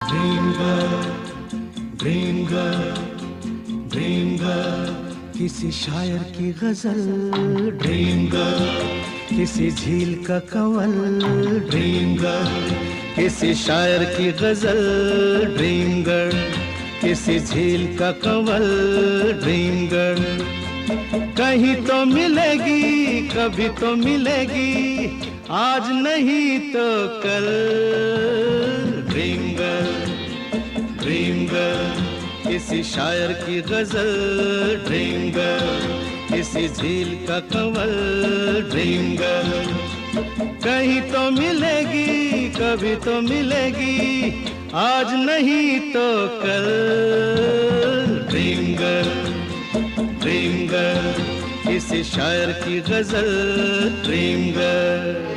Dream girl, dream girl, dream girl, किसी शायर की गजल। ड्रीम गर्ल, किसी झील का कंवल। ड्रीम गर्ल, किसी शायर की गजल। ड्रीम गर्ल, किसी झील का कंवल। ड्रीम गर्ल, कहीं तो मिलेगी, कभी तो मिलेगी, आज नहीं तो कल। ड्रीम गर्ल, ड्रीम गर्ल, किसी शायर की गजल। ड्रीम गर्ल, किसी झील का कंवल। ड्रीम गर्ल, कहीं तो मिलेगी, कभी तो मिलेगी, आज नहीं तो कल। ड्रीम गर्ल, ड्रीम गर्ल, किसी शायर की गजल। Dream girl.